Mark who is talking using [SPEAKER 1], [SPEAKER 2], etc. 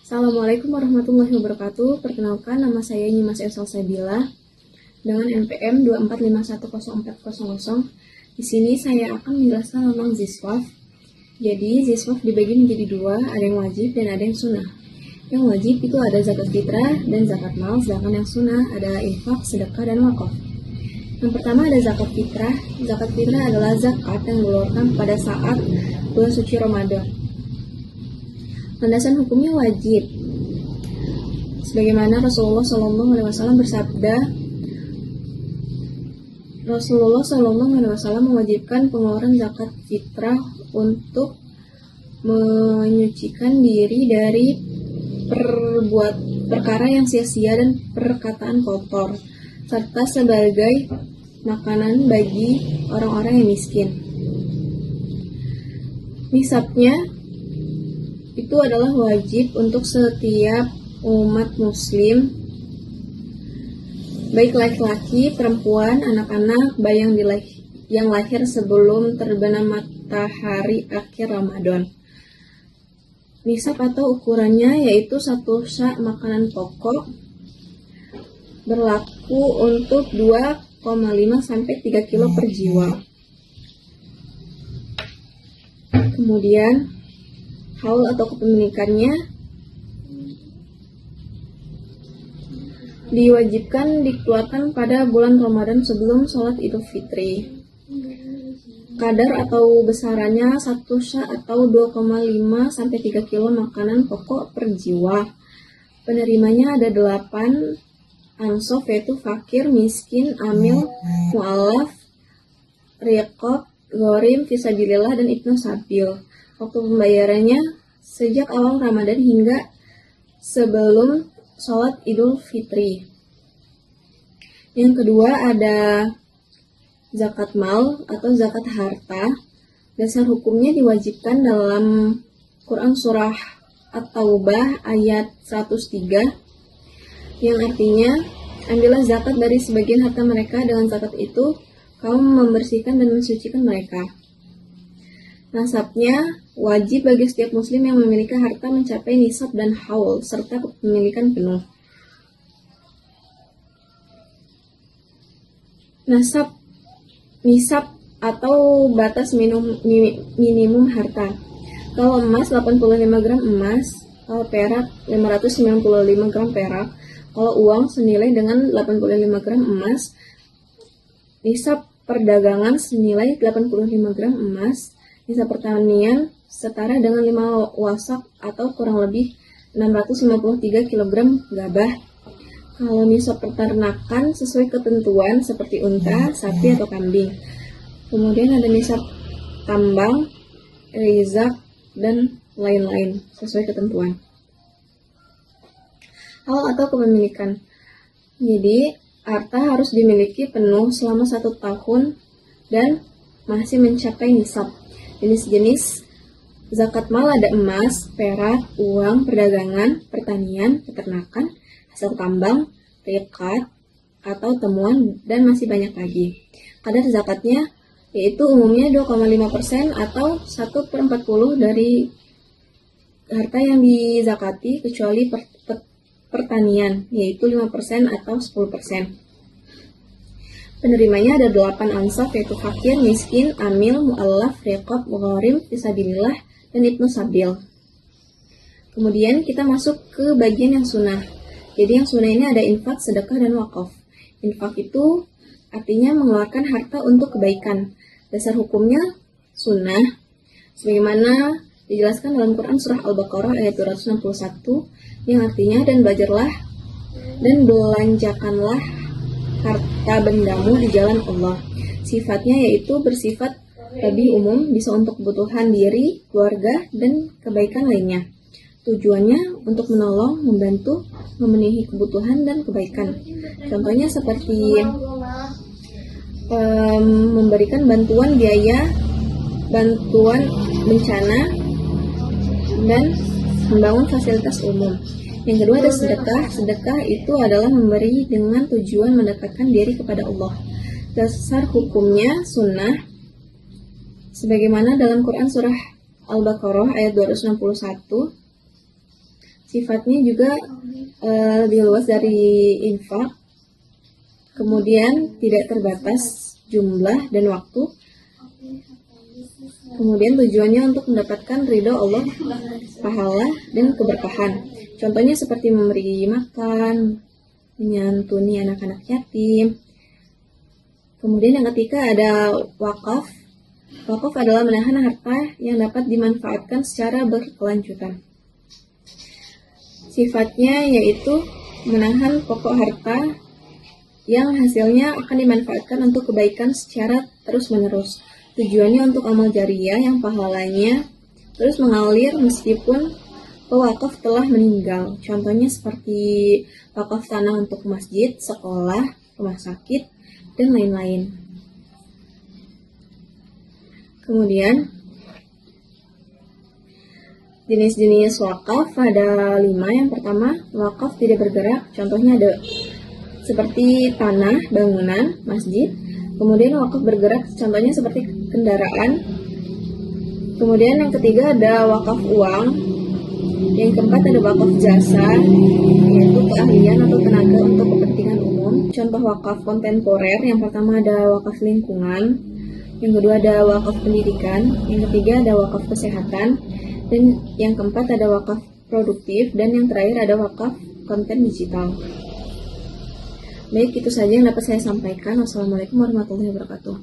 [SPEAKER 1] Assalamualaikum warahmatullahi wabarakatuh. Perkenalkan, nama saya Nyimas Salsabila dengan NPM 2451040. Di sini saya akan menjelaskan tentang Ziswaf. Jadi, Ziswaf dibagi menjadi dua, ada yang wajib dan ada yang sunnah. Yang wajib itu ada zakat fitrah dan zakat mal, sedangkan yang sunnah ada infak, sedekah, dan wakaf. Yang pertama ada zakat fitrah. Zakat fitrah adalah zakat yang dikeluarkan pada saat bulan suci Ramadan. Landasan hukumnya wajib. Sebagaimana Rasulullah SAW bersabda, Rasulullah SAW mewajibkan pengeluaran zakat fitrah untuk menyucikan diri dari perkara yang sia-sia dan perkataan kotor, serta sebagai makanan bagi orang-orang yang miskin. Nisabnya itu adalah wajib untuk setiap umat muslim, baik laki-laki, perempuan, anak-anak, bayi yang lahir sebelum terbenam matahari akhir Ramadan. Nisab atau ukurannya yaitu 1 sa' makanan pokok, berlaku untuk 2,5 sampai 3 kilo per jiwa. Kemudian haul atau kepemilikannya diwajibkan dikeluarkan pada bulan Ramadan sebelum sholat Idul Fitri. Kadar atau besarannya 1 sa' atau 2,5 sampai 3 kilo makanan pokok per jiwa. Penerimanya ada 8 ansof, yaitu fakir, miskin, amil, mu'alaf, riqab, ghorim, fisabilillah, dan ibnu sabil. Waktu pembayarannya sejak awal Ramadan hingga sebelum sholat Idul Fitri. Yang kedua ada zakat mal atau zakat harta. Dasar hukumnya diwajibkan dalam Quran surah At-Taubah ayat 103, yang artinya, ambillah zakat dari sebagian harta mereka, dengan zakat itu kaum membersihkan dan mensucikan mereka. Nasabnya wajib bagi setiap muslim yang memiliki harta mencapai nisab dan haul serta kepemilikan penuh. Nisab atau batas minimum harta. Kalau emas 85 gram emas, kalau perak 595 gram perak, kalau uang senilai dengan 85 gram emas, nisab perdagangan senilai 85 gram emas, nisab pertanian setara dengan 5 wasak atau kurang lebih 653 kg gabah. Kalau nisab peternakan sesuai ketentuan seperti unta, sapi, atau kambing. Kemudian ada nisab tambang, rizak, dan lain-lain sesuai ketentuan. Hal atau kepemilikan. Jadi, harta harus dimiliki penuh selama 1 tahun dan masih mencapai nisab. Jenis-jenis zakat mal ada emas, perak, uang, perdagangan, pertanian, peternakan, hasil tambang, riqat, atau temuan, dan masih banyak lagi. Kadar zakatnya yaitu umumnya 2,5% atau 1/40 dari harta yang dizakati, kecuali pertanian, yaitu 5% atau 10%. Penerimanya ada 8 ansaf, yaitu fakir, miskin, amil, mu'allaf, riqab, ghorim, fisabilillah, dan ibnu sabil. Kemudian kita masuk ke bagian yang sunnah. Jadi yang sunnah ini ada infak, sedekah, dan wakaf. Infak itu artinya mengeluarkan harta untuk kebaikan. Dasar hukumnya sunnah, sebagaimana dijelaskan dalam Quran surah Al-Baqarah ayat 261, yang artinya, dan belajarlah dan belanjakanlah harta bendamu di jalan Allah. Sifatnya yaitu bersifat lebih umum, bisa untuk kebutuhan diri, keluarga, dan kebaikan lainnya. Tujuannya untuk menolong, membantu, memenuhi kebutuhan dan kebaikan. Contohnya seperti memberikan bantuan biaya, bantuan bencana, dan membangun fasilitas umum. Yang kedua ada sedekah. Sedekah itu adalah memberi dengan tujuan mendekatkan diri kepada Allah. Dasar hukumnya sunnah, sebagaimana dalam Quran surah Al-Baqarah ayat 261. Sifatnya juga lebih luas dari infak, kemudian tidak terbatas jumlah dan waktu, kemudian tujuannya untuk mendapatkan ridho Allah, pahala, dan keberkahan. Contohnya seperti memberi makan, menyantuni anak-anak yatim. Kemudian yang ketiga ada wakaf. Wakaf adalah menahan harta yang dapat dimanfaatkan secara berkelanjutan. Sifatnya yaitu menahan pokok harta yang hasilnya akan dimanfaatkan untuk kebaikan secara terus-menerus. Tujuannya untuk amal jariyah yang pahalanya terus mengalir meskipun pewakaf telah meninggal. Contohnya seperti wakaf tanah untuk masjid, sekolah, rumah sakit, dan lain-lain. Kemudian jenis-jenis wakaf ada 5. Yang pertama, wakaf tidak bergerak. Contohnya ada seperti tanah, bangunan, masjid. Kemudian wakaf bergerak, contohnya seperti kendaraan. Kemudian yang ketiga ada wakaf uang. Yang keempat ada wakaf jasa, yaitu keahlian atau tenaga untuk kepentingan umum. Contoh wakaf kontemporer, yang pertama ada wakaf lingkungan. Yang kedua ada wakaf pendidikan. Yang ketiga ada wakaf kesehatan. Dan yang keempat ada wakaf produktif, dan yang terakhir ada wakaf konten digital. Baik, itu saja yang dapat saya sampaikan. Wassalamualaikum warahmatullahi wabarakatuh.